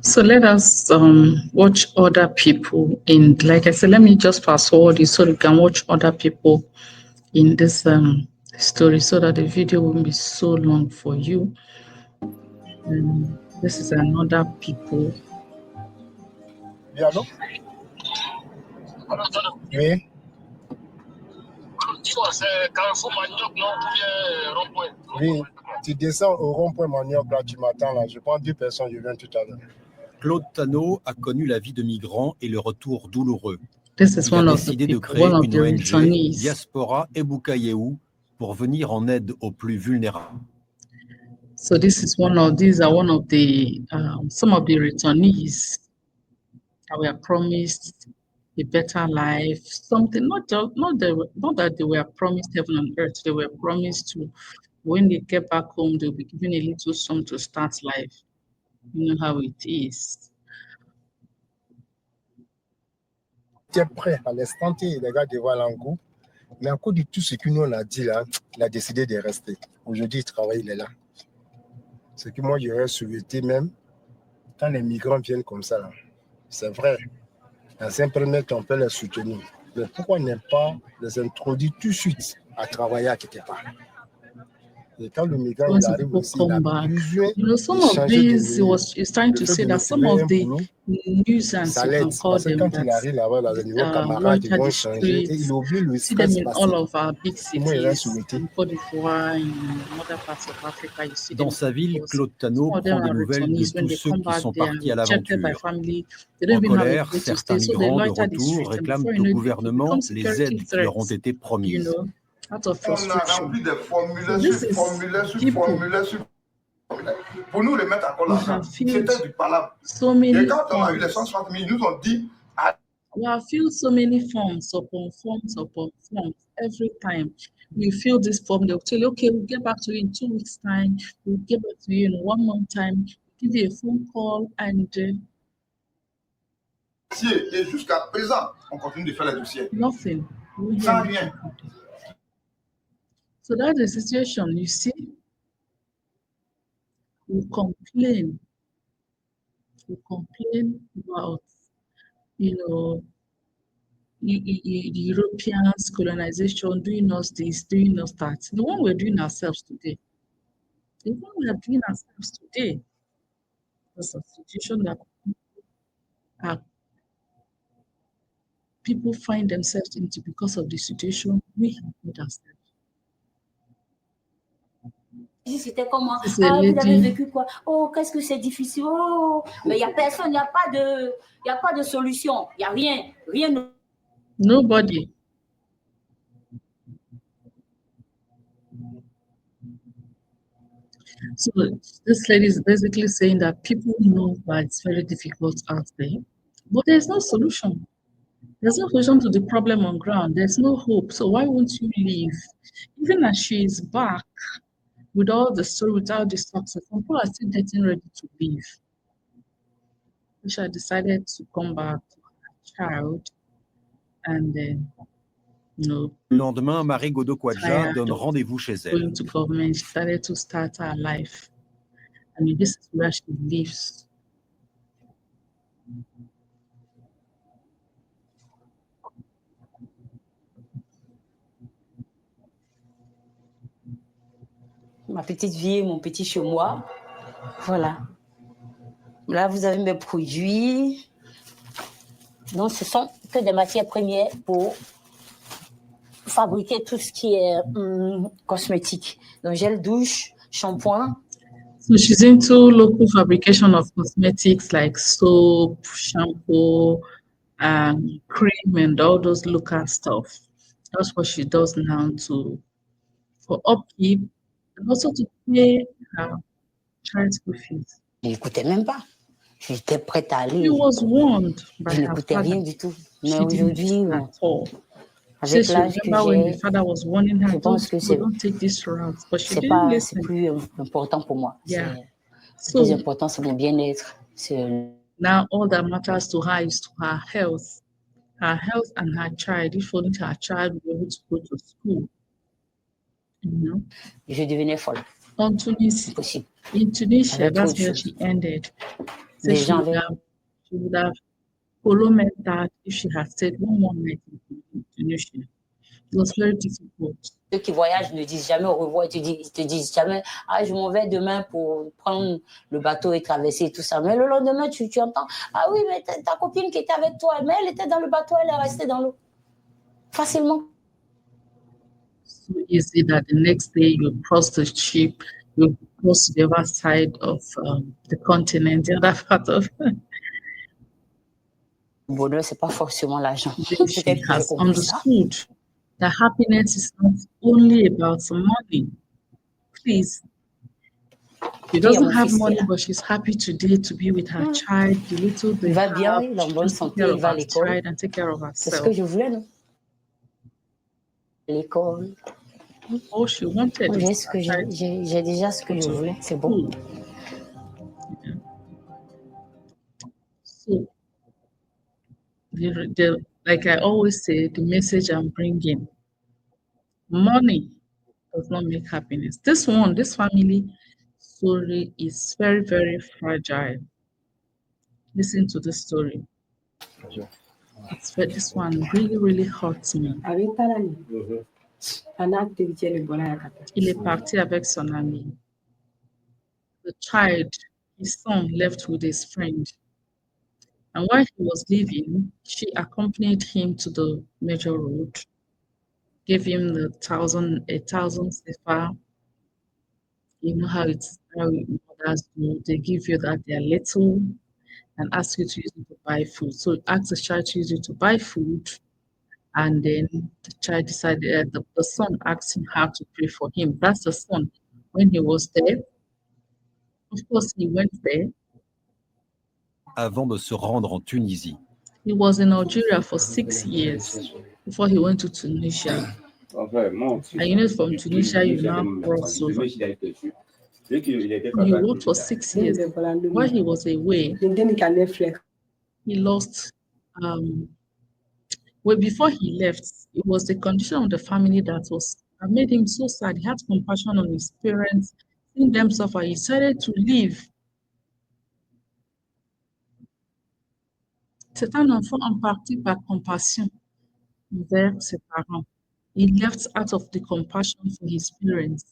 So let us watch other people in, like I said, let me just fast forward it so you can watch other people in this story so that the video won't be so long for you. This is another people. Oui, allô? Oui. Oui, tu descends au rond-point Manioc, là, tu m'attends là. Je prends 2 personnes, je viens tout à l'heure. Claude Tano a connu la vie de migrant et le retour douloureux. This is Il a one of the décidé de people, créer one of une the ONG, returnees. Diaspora Ebukayehu, pour venir en aide aux plus vulnérables. So these are one of the some of the returnees that were promised a better life, something not that they were promised heaven and earth. They were promised to, when they get back home, they'll be given a little sum to start life. You know how it is. Tu es prêt à l'instant T, les gars dévoilent en groupe. Mais à cause de tout ce que nous on a dit là, il a décidé de rester. Aujourd'hui, il travaille, il est là. Ce que moi j'aurais souhaité même, quand les migrants viennent comme ça, là, c'est vrai, dans un premier temps, on peut les soutenir. Mais pourquoi ne pas les introduire tout de suite à travailler à quelque part? Et quand le migrant il arrive aussi, il a besoin some de of changer de these, he's trying to say that some of the nuisance, ça you l'aide. can call Parce que them, quand il arrive là-bas, là, les nouveaux camarades ils vont changer et il oublie le see them stress in passé. all of our big Moi, il a cities, souhaité. in Côte d'Ivoire, in other parts of Africa, you see Dans them. sa ville, Claude Tano Some of them prend des are nouvelles de returnees. When tous they ceux come qui back, sont they are partis à rejected by l'aventure. family. They don't En even have a colère, place to certains stay, so they migrants de loiter the retour streets, and réclament before au you know it, gouvernement become les security aides qui leur ont threats, été promises. out of On a frustration. rempli des formulaires This sur is formulaires sur people. formulaires sur formulaires. Pour nous remettre à cause We l'argent, have filled c'était du palabre. so many Et quand on a eu les forms. 160 000, ils nous ont dit We have filled so many forms upon forms upon forms. Every time you fill this form, they'll tell you, okay, we'll get back to you in 2 weeks' time. We'll get back to you in 1 month time. Give you a phone call and et jusqu'à présent, on continue de faire les dossiers. nothing. Sans rien. So that's the situation, you see. We complain about, the Europeans, colonization, doing us this, doing us that. The one we're doing ourselves today. The one we are doing ourselves today. The situation that people find themselves into because of the situation we have made ourselves. C'était comment? Ah, vous avez vécu quoi? Oh, qu'est-ce que c'est difficile. Oh, mais il n'y a personne, il n'y a pas de solution. Il n'y a rien. Nobody. So this lady is basically saying that people know that it's very difficult out there, but there's no solution. There's no solution to the problem on ground. There's no hope. So why won't you leave? Even as she is back with all the story, without the success, some people are still getting ready to leave. She decided to come back to her child and then, Le lendemain, Marie Godot-Kwadja donne rendez-vous chez elle. Going to government, she started to start her life. I mean, this is where she lives. Ma petite vie, mon petit chez moi. Voilà. Là, vous avez mes produits. Donc, ce sont que des matières premières pour fabriquer tout ce qui est cosmétique. Donc, gel douche, shampoing. So she's into local fabrication of cosmetics like soap, shampoo, and cream, and all those local stuff. That's what she does now for upkeep and also to pay her child school fees. Je n'écoutais même pas. J'étais prête à aller. She was warned by je her n'écoutais father. rien du tout. Mais aujourd'hui, avec l'âge que j'ai, je pense que c'est plus important pour moi. Yeah. Le plus important, c'est mon bien-être. Now all that matters to her is to her health and her child. If only her child will be able to go to school. Je devenais folle. In Tunisia, that's where she ended. So des gens avec she would have followed that if she had stayed one more night in Tunisia. It was very difficult. ceux qui voyagent ne disent jamais au revoir, ils te disent jamais, ah, je m'en vais demain pour prendre le bateau et traverser tout ça. Mais le lendemain, tu entends, ah oui, mais ta copine qui était avec toi, mais elle était dans le bateau, elle est restée dans l'eau. Facilement. So easy that the next day you cross the ship, you cross to the other side of the continent, the other part of. Le bonheur, c'est pas forcément l'argent. She Peut-être que j'ai has compris ça. understood that happiness is not only about some money. Please. She Puis, il y a doesn't mon have fils qui est money, là. but she's happy today to be with her child, the little they Il va have, bien, il est en to bonne just take care santé, il of va à her l'école. child and take care of C'est ce herself. que je voulais, non? L'école. All she wanted Moi, is her child j'ai déjà ce que to je go to voulais. C'est bon. school. So, like I always say, the message I'm bringing, money does not make happiness. This family story is very, very fragile. Listen to the story. This one really, really hurts me. Il est parti avec son ami. The child, his son, left with his friend. And while he was leaving, she accompanied him to the major road, gave him a thousand sefer. You know how mothers do. They give you that they're little and ask you to use it to buy food. So ask the child to use it to buy food. And then the child decided, the son asked him how to pray for him. That's the son. When he was there, of course, he went there. Avant de se rendre en Tunisie. He was in Algeria for 6 years before he went to Tunisia. And from Tunisia, you now cross over. He worked for 6 years. While he was away, he lost. Before he left, it was the condition of the family that made him so sad. He had compassion on his parents, seeing them suffer. He decided to leave. C'est un enfant en partie par compassion envers ses parents. He left out of the compassion for his parents.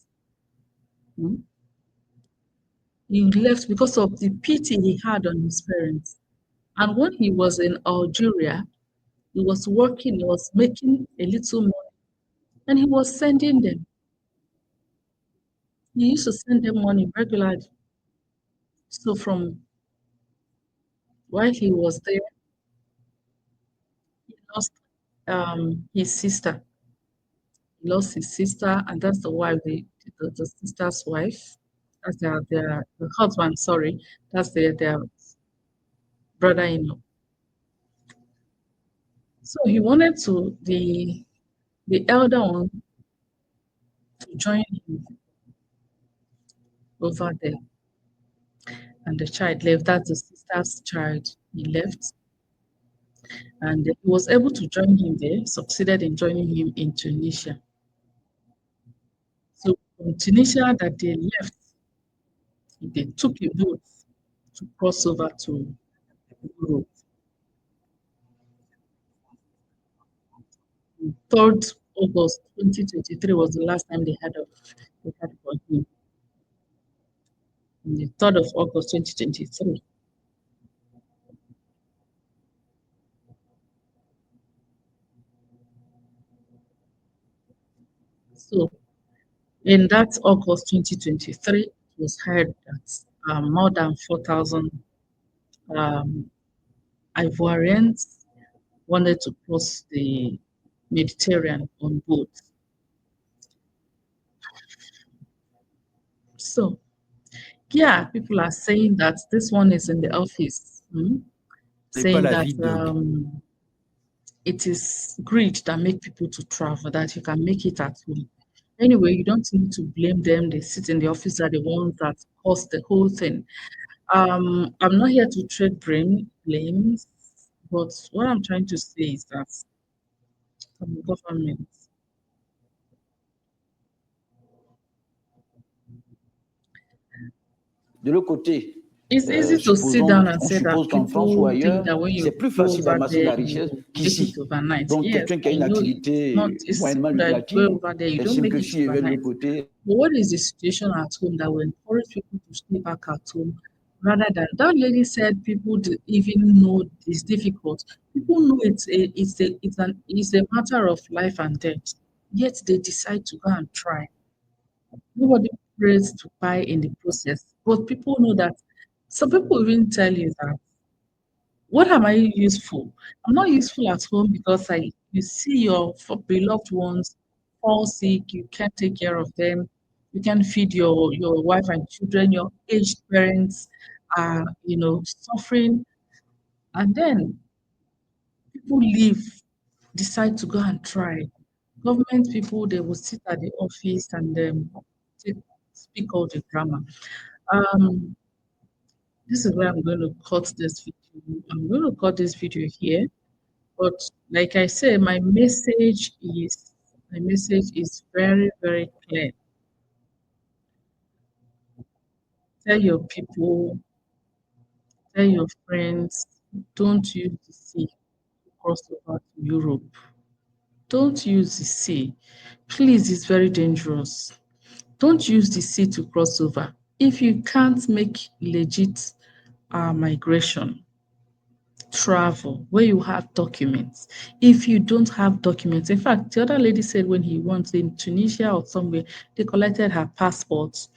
He left because of the pity he had on his parents. And when he was in Algeria, he was working, he was making a little money, and he was sending them. He used to send them money regularly. So from while he was there, he lost his sister. He lost his sister, and that's the wife, the sister's wife. That's their husband, sorry. That's their brother-in-law. So he wanted the elder one to join him over there. And the child left. That's the sister's child. He left. And he was able to join him there, succeeded in joining him in Tunisia. So from Tunisia that they left, they took a boat to cross over to Europe. 3rd August 2023 was the last time they had for him. On the 3rd of August 2023. So in that August 2023, it was heard that more than 4,000 Ivorians wanted to cross the Mediterranean on boat. So, yeah, people are saying that this one is in the office, saying that it is greed that make people to travel, that you can make it at home. Anyway, you don't need to blame them. They sit in the office, are the ones that caused the whole thing. I'm not here to trade blames, but what I'm trying to say is that some governments De l'autre côté, It's easy to sit down and on say that suppose qu'en France ou people think ailleurs, that when c'est you plus go facile over d'amasser there, la you richesse make it qu'ici. overnight. Donc, Yes, quelqu'un qui a I une know it's moyennement people that go lucrative over there, you don't estime make que it s'il est de overnight. l'autre côté, But what is the situation at home that will encourage people to stay back at home rather than that lady said people even know it's difficult. People know it's a matter of life and death. Yet they decide to go and try. Nobody prays to buy in the process. But people know that some people even tell you that what am I useful? I'm not useful at home because you see your beloved ones fall sick, you can't take care of them, you can't feed your wife and children, your aged parents are, suffering. And then people leave, decide to go and try. Government people, they will sit at the office and speak all the grammar. Um, this is where I'm going to cut this video. I'm going to cut this video here. But like I said, my message is very, very clear. Tell your people, tell your friends, don't use the sea to cross over to Europe. Don't use the sea. Please, it's very dangerous. Don't use the sea to cross over. If you can't make legit migration, travel where you have documents. If you don't have documents, in fact, the other lady said when he went in Tunisia or somewhere, they collected her passports.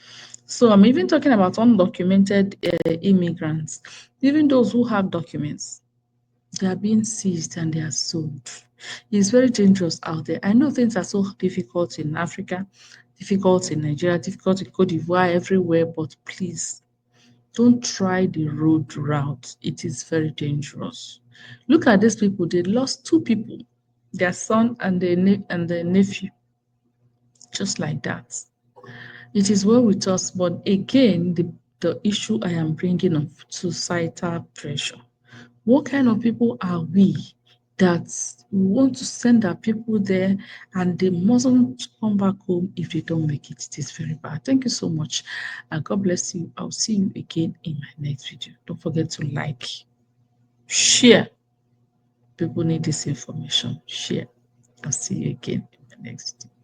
So I'm even talking about undocumented immigrants, even those who have documents. They are being seized and they are sold. It's very dangerous out there. I know things are so difficult in Africa, difficult in Nigeria, difficult in Cote d'Ivoire, everywhere, but please don't try the road route. It is very dangerous. Look at these people. They lost two people, their son and their nephew, just like that. It is well with us, but again, the issue I am bringing of societal pressure. What kind of people are we that we want to send our people there and they mustn't come back home if they don't make it? It is very bad. Thank you so much. And God bless you. I'll see you again in my next video. Don't forget to like, share. People need this information. Share. I'll see you again in my next video.